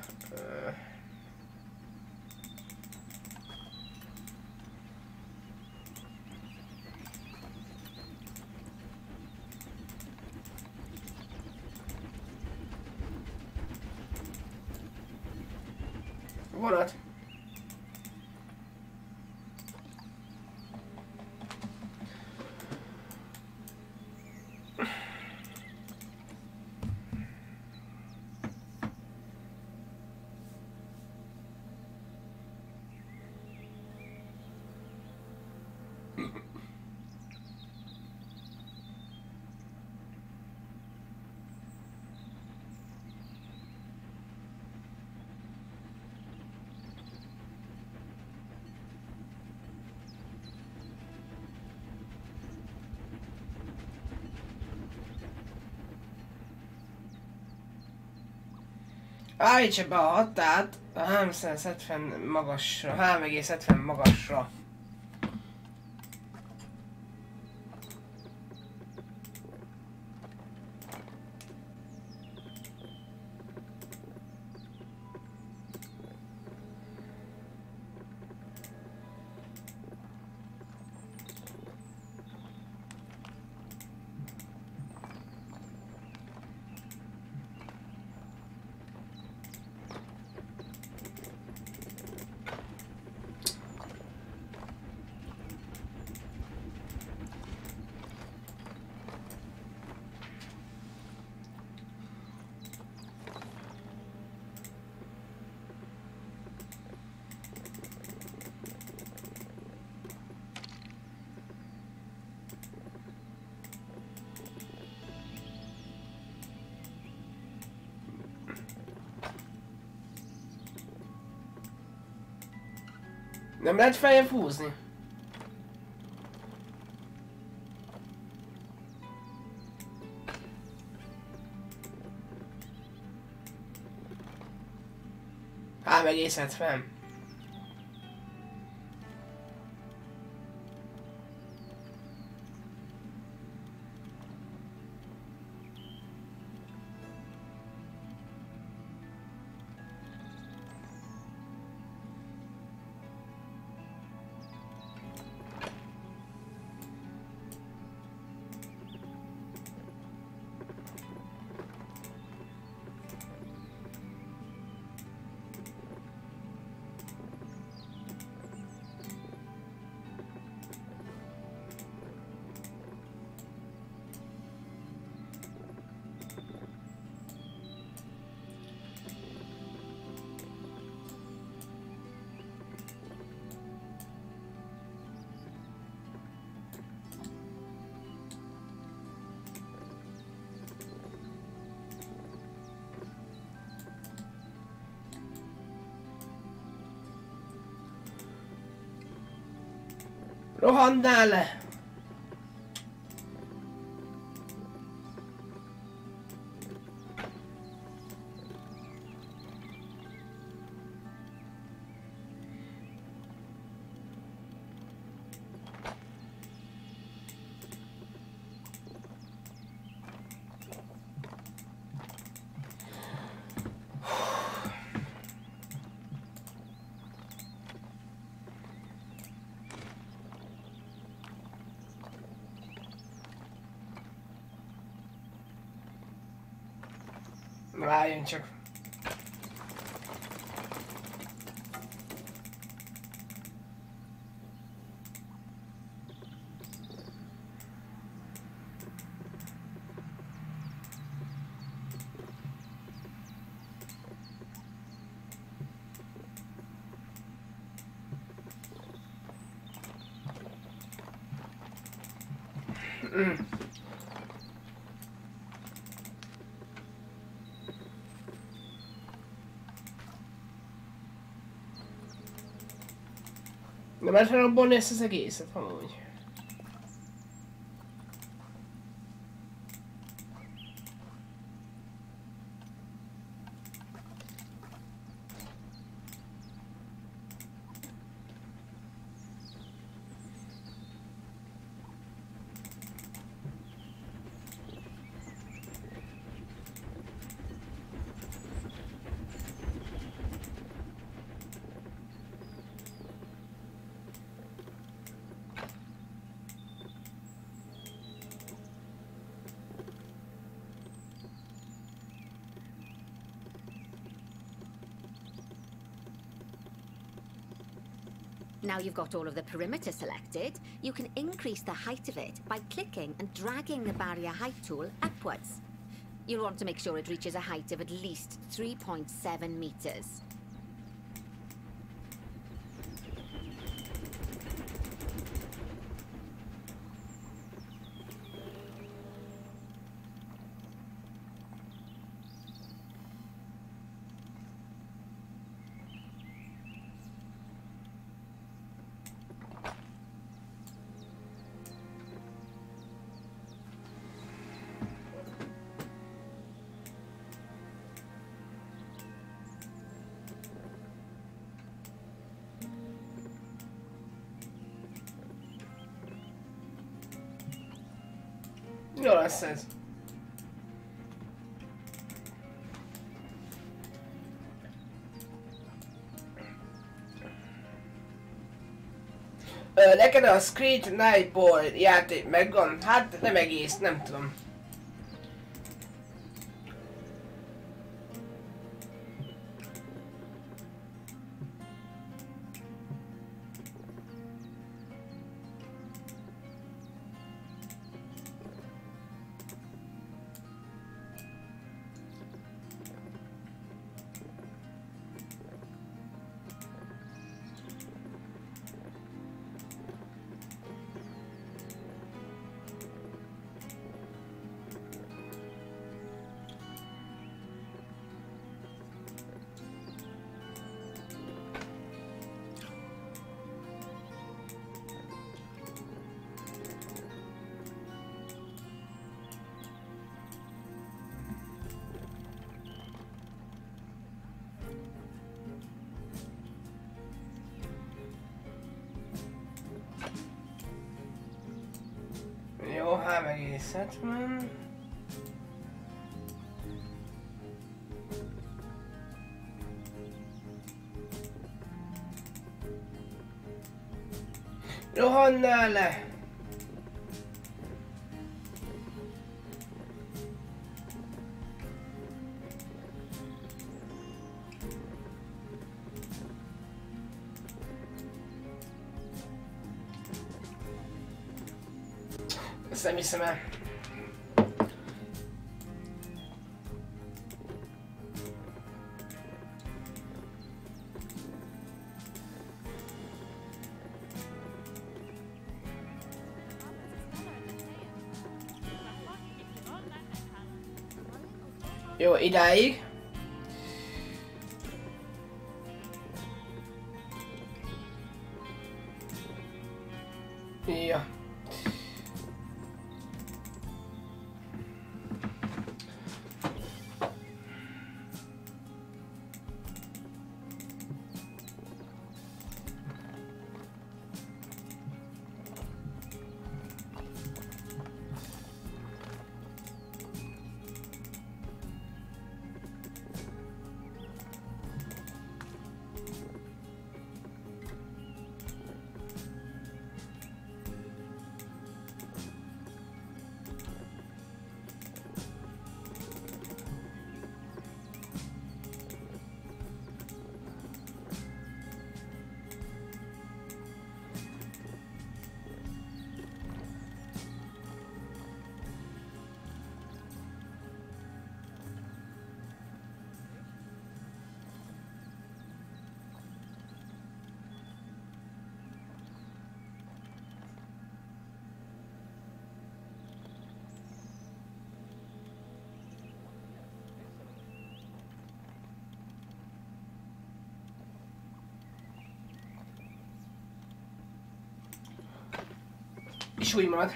Vonat. Állítsa be a hatát a 370 magasra, 3,70 magasra. Nem lehet feljebb húzni? Egész 70. Rohannál le! Várjunk csak. De már felrobbolni ezt az egészet, amúgy. Now you've got all of the perimeter selected, you can increase the height of it by clicking and dragging the barrier height tool upwards. You'll want to make sure it reaches a height of at least 3.7 meters. Jó lesz ez. Neked a Street Nightball játék megvan? Hát nem egész, nem tudom. Jó, 3,70. Rohannál le! Ezt nem hiszem el. Jó, idáig. Ja. És úgy marad.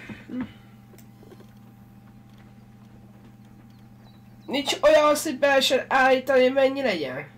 Nincs olyan az, hogy be lehessen állítani, hogy mennyi legyen?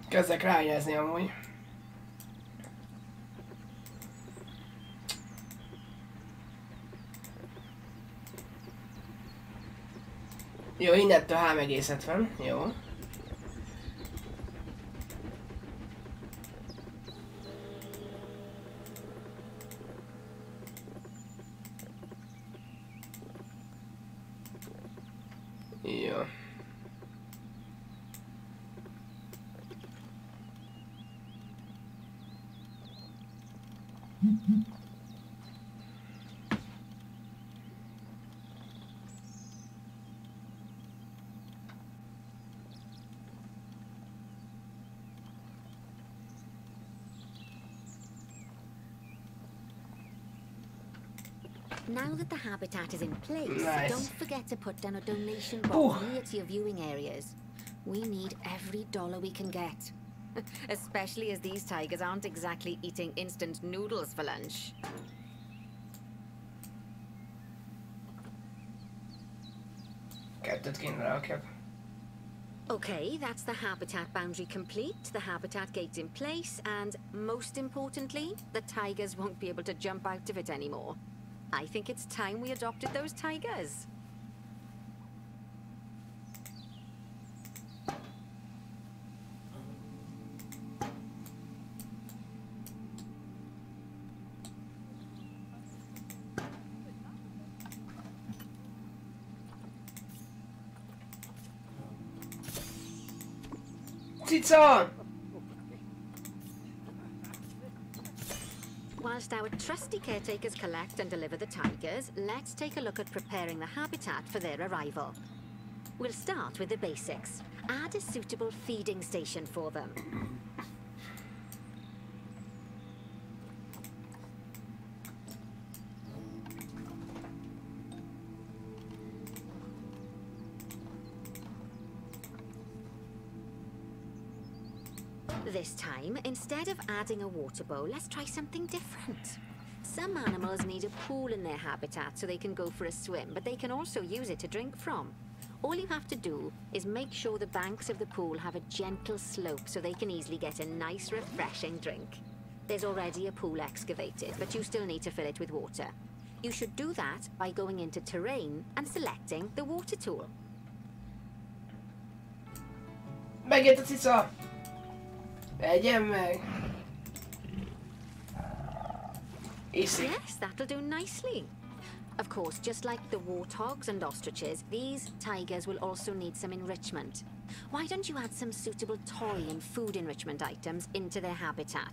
Kezdek rájegyezni amúgy. Jó, innentől 3,70. Jó. Jó. Now that the habitat is in place, Nice. don't forget to put down a donation box near to your viewing areas. We need every dollar we can get. Especially as these tigers aren't exactly eating instant noodles for lunch. Kettőt kéne rakjak. Okay, that's the habitat boundary complete, the habitat gate in place, and most importantly, the tigers won't be able to jump out of it anymore. I think it's time we adopted those tigers. Cica! Whilst our trusty caretakers collect and deliver the tigers, let's take a look at preparing the habitat for their arrival. We'll start with the basics. Add a suitable feeding station for them. This time, instead of adding a water bowl, let's try something different. Some animals need a pool in their habitat so they can go for a swim, but they can also use it to drink from. All you have to do is make sure the banks of the pool have a gentle slope so they can easily get a nice, refreshing drink. There's already a pool excavated, but you still need to fill it with water. You should do that by going into terrain and selecting the water tool. Megjött a cica! Egyen meg! Iszik. Yes, that'll do nicely. Of course, just like the warthogs and ostriches, these tigers will also need some enrichment. Why don't you add some suitable toy and food enrichment items into their habitat?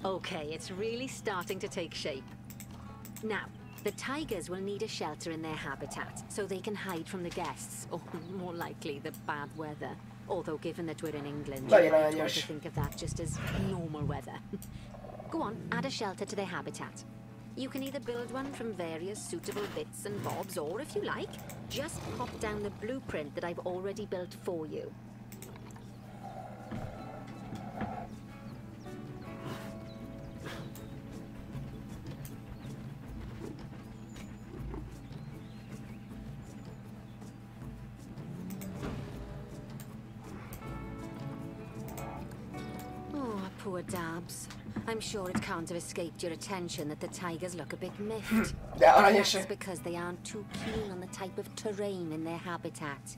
Okay, it's really starting to take shape. Now, the tigers will need a shelter in their habitat, so they can hide from the guests, or more likely, the bad weather. Although, given that we're in England, you might want to think of that just as normal weather. Go on, add a shelter to their habitat. You can either build one from various suitable bits and bobs, or if you like, just pop down the blueprint that I've already built for you. poor dabs. I'm sure it can't have escaped your attention that the tigers look a bit miffed. That's because they aren't too keen on the type of terrain in their habitat.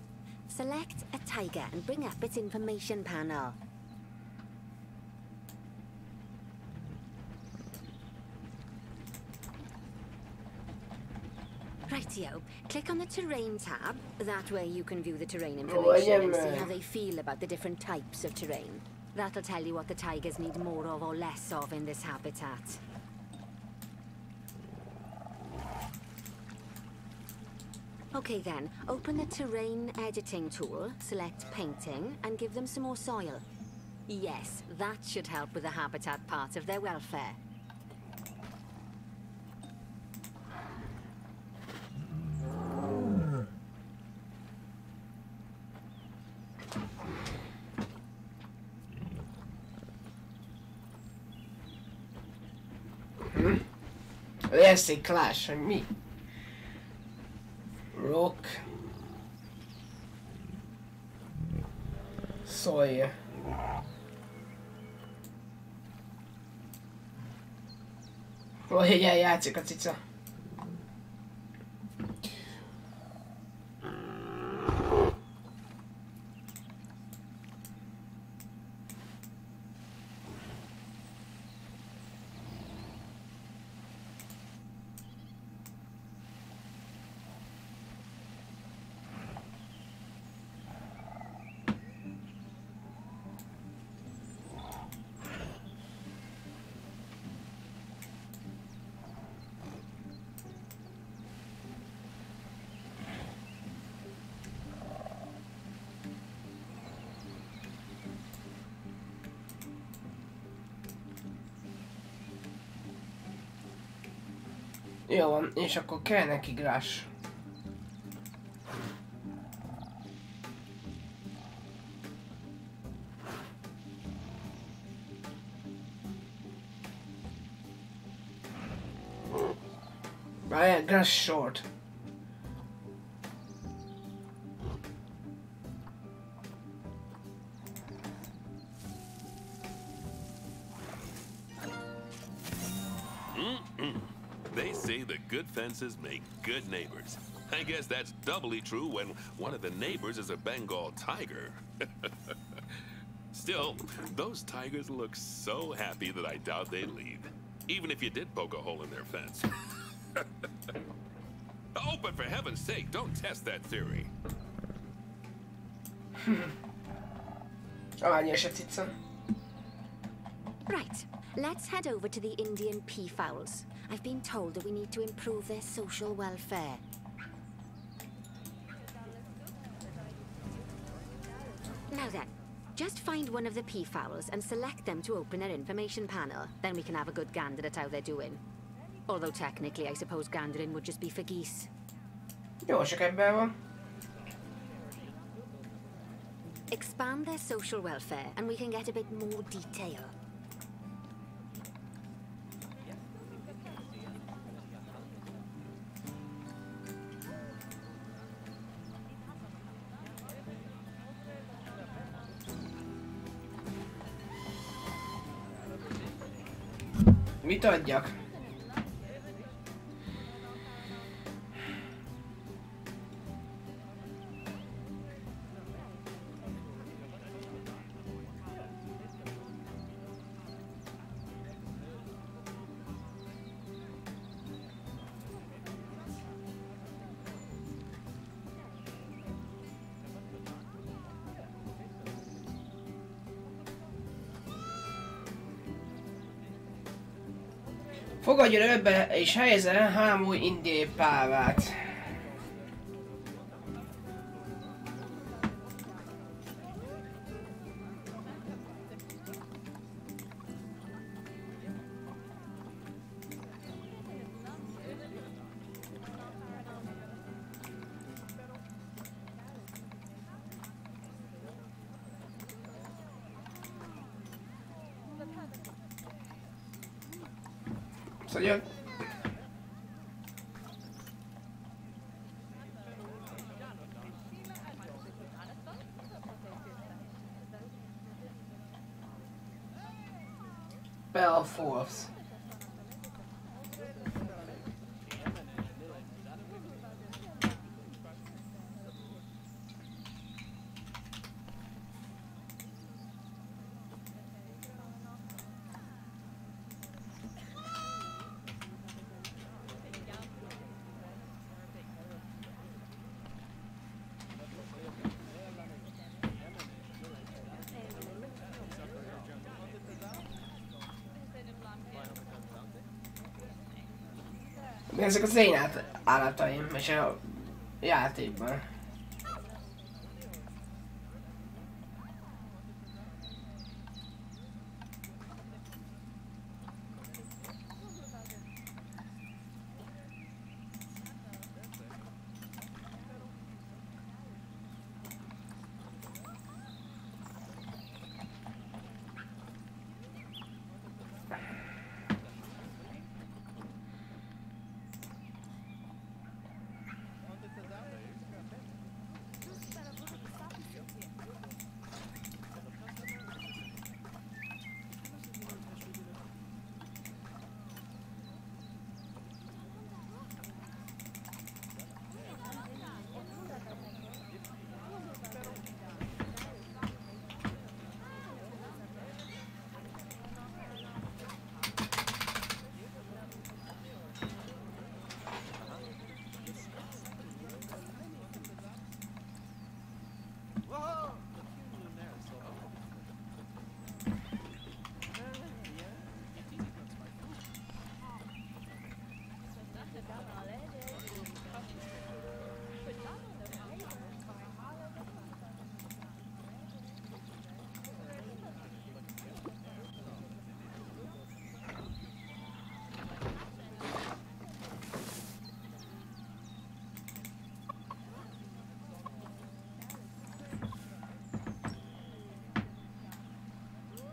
Select a tiger and bring up its information panel. Rightio. Click on the terrain tab. That way you can view the terrain information and see how they feel about the different types of terrain. That'll tell you what the tigers need more of or less of in this habitat. Okay then, open the terrain editing tool, select painting, and give them some more soil. Yes, that should help with the habitat part of their welfare. Lesz egy clash, hogy mi? Rock. Soil. Hogy játszik a cica. Jó van, és akkor kell neki grás. Várjál, grass short. They say that good fences make good neighbors. I guess that's doubly true when one of the neighbors is a Bengal tiger. Still, those tigers look so happy that I doubt they'd leave, even if you did poke a hole in their fence. Oh, but for heaven's sake, don't test that theory. Right, let's head over to the Indian peafowls. I've been told that we need to improve their social welfare. Now then, just find one of the peafowls and select them to open their information panel. Then we can have a good gander at how they're doing. Although technically, I suppose gandering would just be for geese. Jó, csak ebben van. Expand their social welfare and we can get a bit more detail. Mit adjak? Fogadj előbe és helyezze el 3 új indiai párát. Szóval Bell Falls. Ezek az én állataim, és a játékban.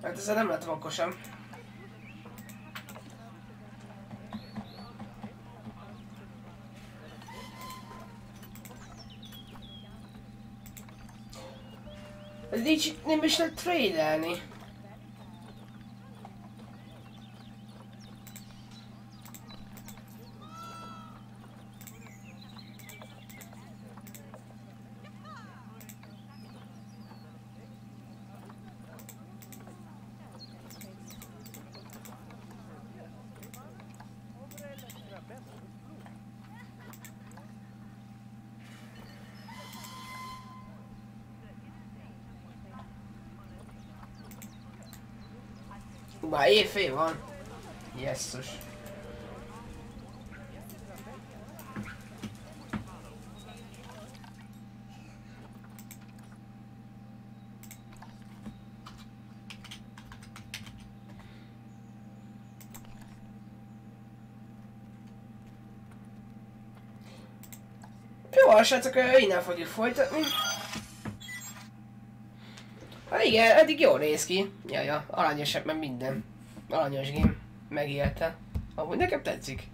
Hát ezzel nem lett okosan. Ez nem is lehet trade-elni. Bár éjfél van. Jesszus. Jó, srácok, innen fogjuk folytatni. Hát igen, eddig jól néz ki. Jaja, aranyosabb, mert minden. Aranyos game. Megélte. Amúgy nekem tetszik.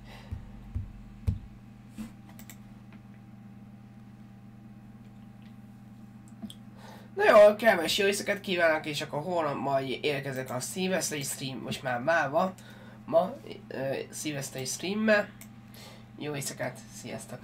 Na jó, kellemes jó éjszakát kívánok, és akkor holnap majd érkezek a szilveszteri stream, most már ma szilveszteri streammel. Jó éjszakát, sziasztok!